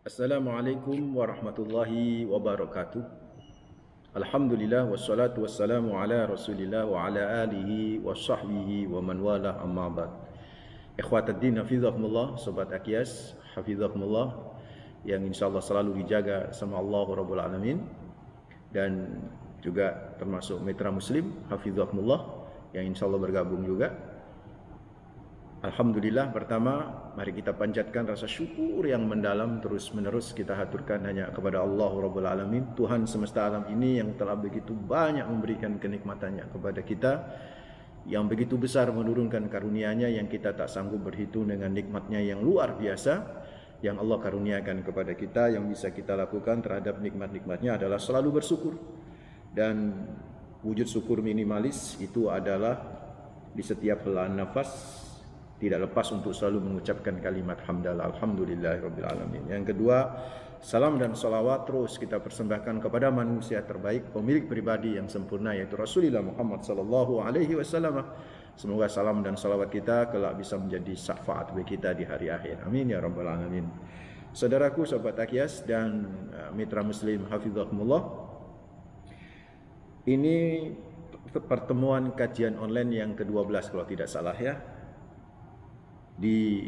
Assalamualaikum warahmatullahi wabarakatuh. Alhamdulillah wassalatu wassalamu ala Rasulillah wa ala alihi wa sahbihi wa man wala amma ba'd. Ikhwataddin hafizakumullah, sobat Akyas hafizakumullah yang insyaallah selalu dijaga sama Allah Rabbul Alamin, dan juga termasuk mitra muslim hafizakumullah yang insyaallah bergabung juga. Alhamdulillah, pertama mari kita panjatkan rasa syukur yang mendalam terus menerus kita haturkan hanya kepada Allah Rabbul Alamin, Tuhan semesta alam ini yang telah begitu banyak memberikan kenikmatannya kepada kita, yang begitu besar menurunkan karunia-Nya yang kita tak sanggup berhitung, dengan nikmatnya yang luar biasa yang Allah karuniakan kepada kita. Yang bisa kita lakukan terhadap nikmat-nikmatnya adalah selalu bersyukur, dan wujud syukur minimalis itu adalah di setiap helaan nafas tidak lepas untuk selalu mengucapkan kalimat hamdalah alhamdulillahirabbil alamin. Yang kedua, salam dan salawat terus kita persembahkan kepada manusia terbaik, pemilik pribadi yang sempurna, yaitu Rasulullah Muhammad sallallahu alaihi wasallam. Semoga salam dan salawat kita kelak bisa menjadi syafaat bagi kita di hari akhir. Amin ya rabbal alamin. Saudaraku, sahabat Akyas dan mitra muslim hafizakumullah, ini pertemuan kajian online yang ke-12 kalau tidak salah ya, di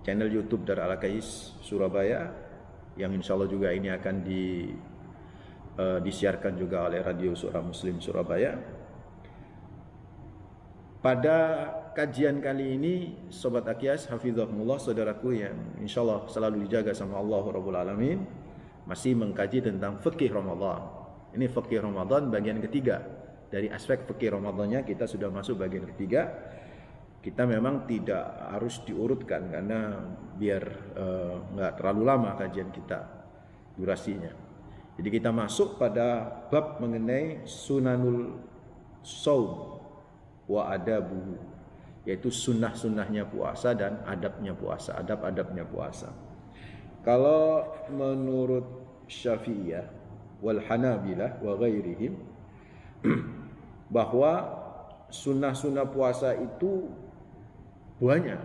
channel YouTube Dar Al-Kais Surabaya, yang insya Allah juga ini akan disiarkan juga oleh Radio Suara Muslim Surabaya. Pada kajian kali ini, Sobat Akyas hafizakumullah, saudaraku yang insya Allah selalu dijaga sama Allah Rabbul Alamin, masih mengkaji tentang fikih Ramadan. Ini fikih Ramadan bagian ketiga. Dari aspek fikih Ramadannya kita sudah masuk bagian ketiga. Kita memang tidak harus diurutkan karena biar nggak terlalu lama kajian kita durasinya. Jadi kita masuk pada bab mengenai sunanul shaum wa adabuhu, yaitu sunnah-sunnahnya puasa dan adabnya puasa, adab-adabnya puasa. Kalau menurut Syafi'iyah wal Hanabilah wa ghairihim, bahwa sunnah-sunnah puasa itu banyak,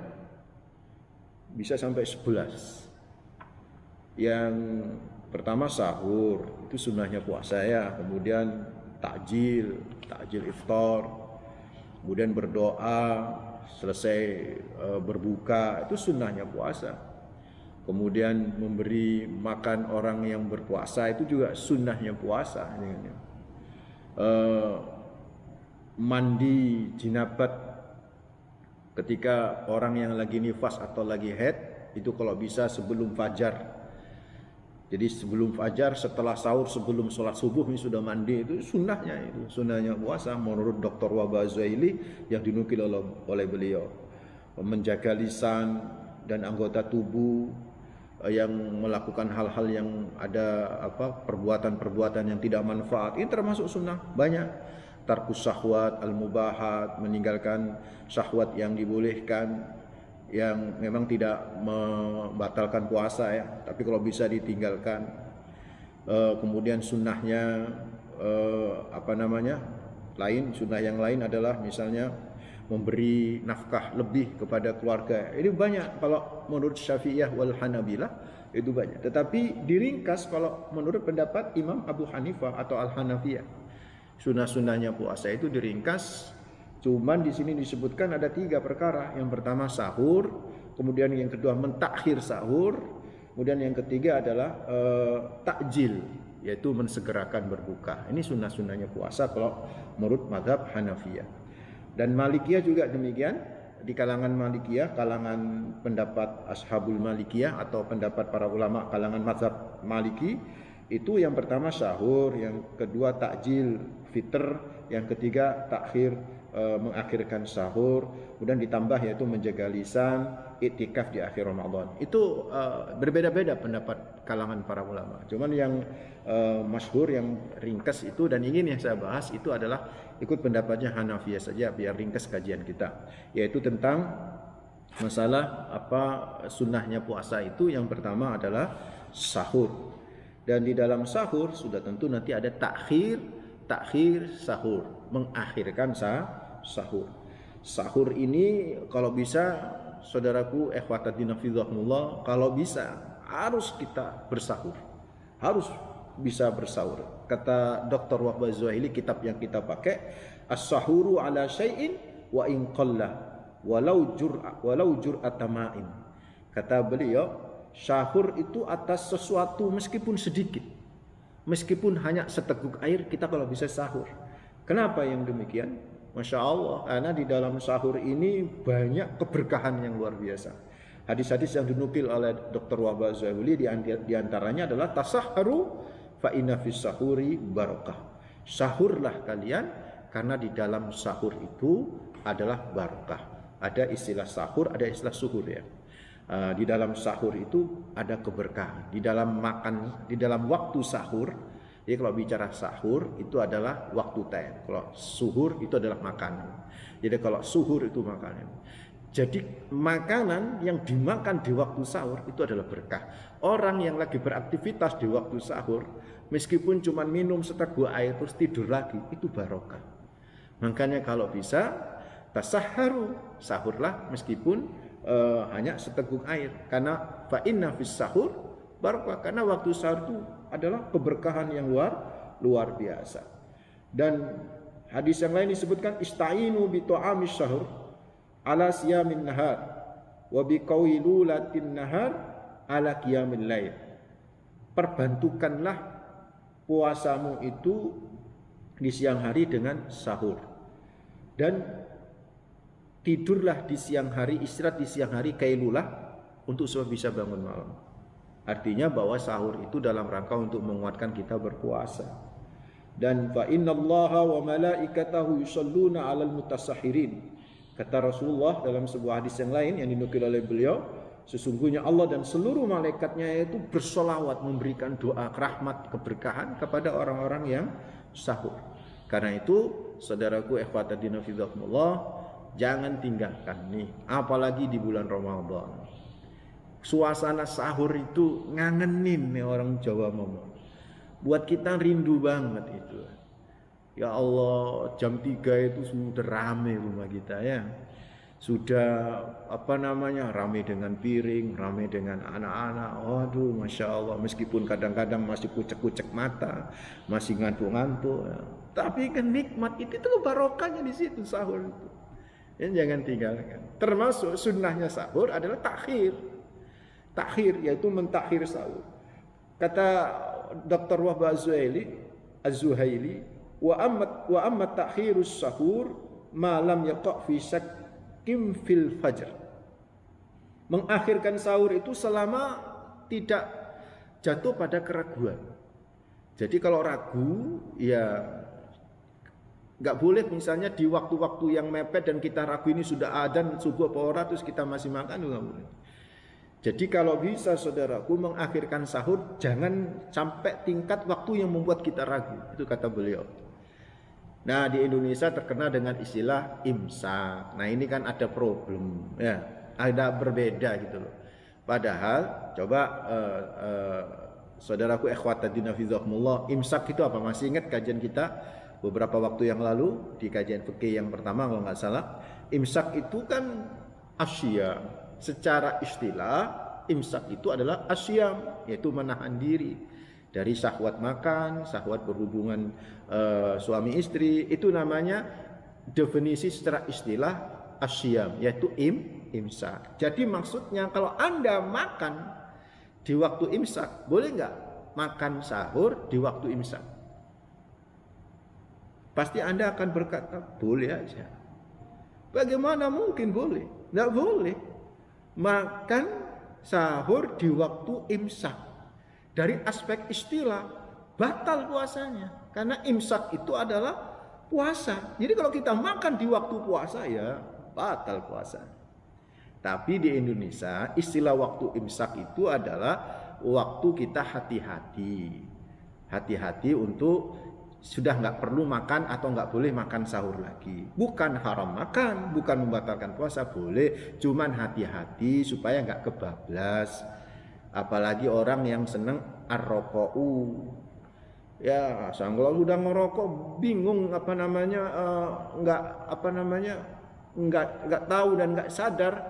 bisa sampai 11. Yang pertama sahur, itu sunnahnya puasa ya. Kemudian takjil iftar, kemudian berdoa selesai berbuka, itu sunnahnya puasa. Kemudian memberi makan orang yang berpuasa, itu juga sunnahnya puasa. Mandi jinabat ketika orang yang lagi nifas atau lagi haid, itu kalau bisa sebelum fajar. Jadi sebelum fajar, setelah sahur, sebelum sholat subuh ini sudah mandi, itu sunnahnya, itu sunnahnya puasa menurut Dr. Wahbah Zuhaili yang dinukil oleh beliau. Menjaga lisan dan anggota tubuh yang melakukan hal-hal yang ada perbuatan-perbuatan yang tidak manfaat, ini termasuk sunnah. Banyak. Tarkus syahwat al-mubahat, meninggalkan syahwat yang dibolehkan, yang memang tidak membatalkan puasa ya, tapi kalau bisa ditinggalkan. Kemudian sunnahnya sunnah yang lain adalah misalnya memberi nafkah lebih kepada keluarga. Ini banyak kalau menurut Syafi'iyah wal Hanabilah, itu banyak. Tetapi diringkas kalau menurut pendapat Imam Abu Hanifah atau Al-Hanafiyah, sunnah-sunnahnya puasa itu diringkas, cuman di sini disebutkan ada 3 perkara. Yang pertama sahur, kemudian yang kedua mentakhir sahur, kemudian yang ketiga adalah takjil, yaitu mensegerakan berbuka. Ini sunnah-sunnahnya puasa kalau menurut mazhab Hanafiyah. Dan Malikiyah juga demikian. Di kalangan Malikiyah, kalangan pendapat Ashabul Malikiyah atau pendapat para ulama kalangan mazhab Maliki, itu yang pertama sahur, yang kedua takjil fitr, yang ketiga takhir mengakhirkan sahur, kemudian ditambah yaitu menjaga lisan, iktikaf di akhir Ramadan. Itu berbeda-beda pendapat kalangan para ulama. Cuman yang masyhur, yang ringkas itu dan ingin yang saya bahas itu adalah ikut pendapatnya Hanafiyah saja biar ringkas kajian kita, yaitu tentang masalah sunnahnya puasa itu. Yang pertama adalah sahur. Dan di dalam sahur sudah tentu nanti ada takhir sahur, mengakhirkan sahur. Sahur ini kalau bisa, saudaraku ikhwataddin fillah, kalau bisa harus kita bersahur, harus bisa bersahur. Kata Dr. Wahbah Zuhaili, kitab yang kita pakai, as-sahuru ala syai'in wa in qalla walau jur'ata ma'in. Kata beliau, sahur itu atas sesuatu meskipun sedikit, meskipun hanya seteguk air, kita kalau bisa sahur. Kenapa yang demikian? Masya Allah, karena di dalam sahur ini banyak keberkahan yang luar biasa. Hadis-hadis yang dinukil oleh Dr. Wahbah Zuhaili di antaranya adalah tasahharu fa inna fis sahuri barakah. Sahurlah kalian karena di dalam sahur itu adalah barakah. Ada istilah sahur, ada istilah suhur ya. Di dalam sahur itu ada keberkahan. Di dalam makan, di dalam waktu sahur, jadi kalau bicara sahur itu adalah waktu time. Kalau suhur itu adalah makanan. Jadi kalau suhur itu makanan. Jadi makanan yang dimakan di waktu sahur itu adalah berkah. Orang yang lagi beraktivitas di waktu sahur, meskipun cuma minum seteguk air terus tidur lagi, itu barokah. Makanya kalau bisa tasahharu, sahurlah meskipun hanya seteguk air. Karena fa inna fis sahur barokah, karena waktu sahur itu adalah keberkahan yang luar biasa. Dan hadis yang lain disebutkan istainu bi ta'amis sahur ala siyamin nahar wa bi qailulatin nahar ala qiyamil lail. Perbantukanlah puasamu itu di siang hari dengan sahur, dan tidurlah di siang hari, istirahat di siang hari, kailulah, untuk supaya bisa bangun malam. Artinya bahwa sahur itu dalam rangka untuk menguatkan kita berpuasa. Dan fa innallaha wa malaikatahu yusholluna 'alal mutasahhirin. Kata Rasulullah dalam sebuah hadis yang lain yang dinukil oleh beliau, sesungguhnya Allah dan seluruh malaikatnya itu bersolawat, memberikan doa rahmat keberkahan kepada orang-orang yang sahur. Karena itu, saudaraku ikhwatadina fillah, jangan tinggalkan nih, apalagi di bulan Ramadan. Suasana sahur itu ngangenin nih orang Jawa ngomong. Buat kita rindu banget itu. Ya Allah, jam 3 itu sudah rame rumah kita ya. Sudah rame dengan piring, rame dengan anak-anak. Waduh, Masya Allah, meskipun kadang-kadang masih kucek-kucek mata, masih ngantuk-ngantuk ya. Tapi kan nikmat itu tuh barokahnya di situ sahur itu. Ya, jangan tinggalkan. Termasuk sunnahnya sahur adalah takhir. Takhir yaitu mentakhir sahur. Kata Dr. Wahbah Az-Zuhaili, wa amma takhirus sahur ma lam yaqa fi syakkim fil fajr. Mengakhirkan sahur itu selama tidak jatuh pada keraguan. Jadi kalau ragu ya nggak boleh, misalnya di waktu-waktu yang mepet dan kita ragu ini sudah adzan subuh apa ora terus kita masih makan, nggak boleh. Jadi kalau bisa saudaraku mengakhirkan sahur jangan sampai tingkat waktu yang membuat kita ragu. Itu kata beliau. Nah, di Indonesia terkenal dengan istilah imsak. Nah, ini kan ada problem ya, ada berbeda gitu loh. Padahal coba saudaraku ikhwatadina fillah, imsak itu apa? Masih ingat kajian kita beberapa waktu yang lalu di kajian fikih yang pertama kalau nggak salah? Imsak itu kan asyam. Secara istilah imsak itu adalah asyam, yaitu menahan diri dari syahwat makan, syahwat berhubungan suami istri. Itu namanya definisi secara istilah asyam, yaitu imsak. Jadi maksudnya kalau Anda makan di waktu imsak, boleh nggak makan sahur di waktu imsak? Pasti Anda akan berkata boleh aja. Bagaimana mungkin boleh? Nggak boleh. Makan sahur di waktu imsak, dari aspek istilah batal puasanya, karena imsak itu adalah puasa. Jadi kalau kita makan di waktu puasa ya batal puasa. Tapi di Indonesia istilah waktu imsak itu adalah waktu kita hati-hati untuk sudah nggak perlu makan atau nggak boleh makan sahur lagi. Bukan haram makan, bukan membatalkan puasa, boleh, cuman hati-hati supaya nggak kebablas. Apalagi orang yang seneng ar-rokou. Ya, kalau sudah ngerokok bingung nggak tahu dan nggak sadar,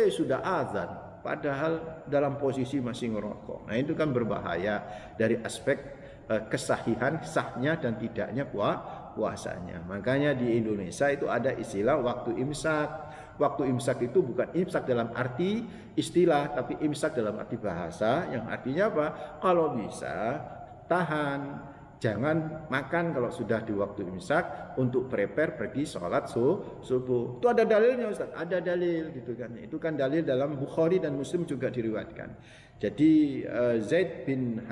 sudah azan. padahal dalam posisi masih ngerokok. Nah itu kan berbahaya dari aspek kesahihan, sahnya dan tidaknya puasanya. Makanya di Indonesia itu ada istilah waktu imsak. Waktu imsak itu bukan imsak dalam arti istilah, tapi imsak dalam arti bahasa, yang artinya apa? Kalau bisa tahan, jangan makan kalau sudah di waktu imsak untuk prepare pergi sholat subuh. Itu ada dalilnya Ustaz, ada dalil gitu kan. Itu kan dalil dalam Bukhari dan Muslim juga diriwayatkan. Jadi Zaid bin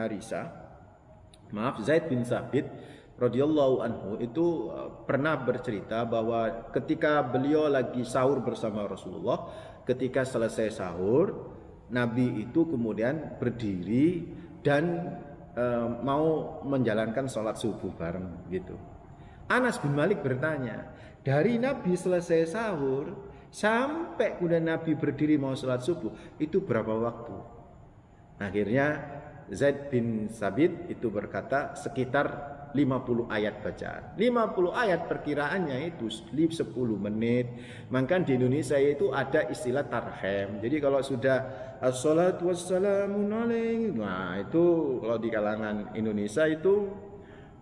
Sabit radhiyallahu anhu itu pernah bercerita bahwa ketika beliau lagi sahur bersama Rasulullah, ketika selesai sahur, Nabi itu kemudian berdiri dan mau menjalankan sholat subuh bareng gitu. Anas bin Malik bertanya, dari Nabi selesai sahur sampai kemudian Nabi berdiri mau sholat subuh itu berapa waktu? Akhirnya Zaid bin Sabit itu berkata sekitar 50 ayat bacaan. 50 ayat perkiraannya itu 10 menit. Maka di Indonesia itu ada istilah tarhem. Jadi kalau sudah assalatu wassalamun alaihi, nah itu kalau di kalangan Indonesia itu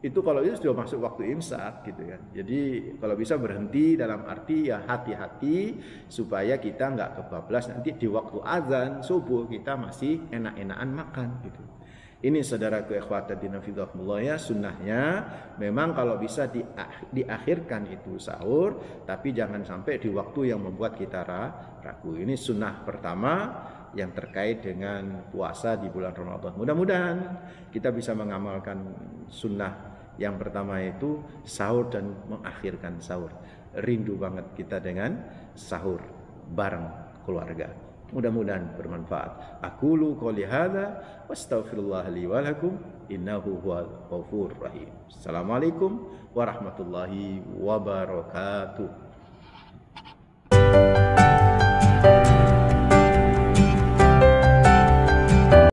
kalau itu sudah masuk waktu imsak gitu kan. Jadi kalau bisa berhenti dalam arti ya hati-hati supaya kita nggak kebablas nanti di waktu azan subuh kita masih enak-enakan makan gitu. Ini saudaraku ikhwatadina fidhahullah ya, sunnahnya memang kalau bisa diakhirkan itu sahur, tapi jangan sampai di waktu yang membuat kita ragu. Ini sunnah pertama yang terkait dengan puasa di bulan Ramadan. Mudah-mudahan kita bisa mengamalkan sunnah yang pertama itu sahur dan mengakhirkan sahur. Rindu banget kita dengan sahur bareng keluarga. Mudah-mudahan bermanfaat. Aqulu qouli hadza wastaghfirullah li wa lakum innahu huwal ghafurur rahim. Assalamualaikum warahmatullahi wabarakatuh.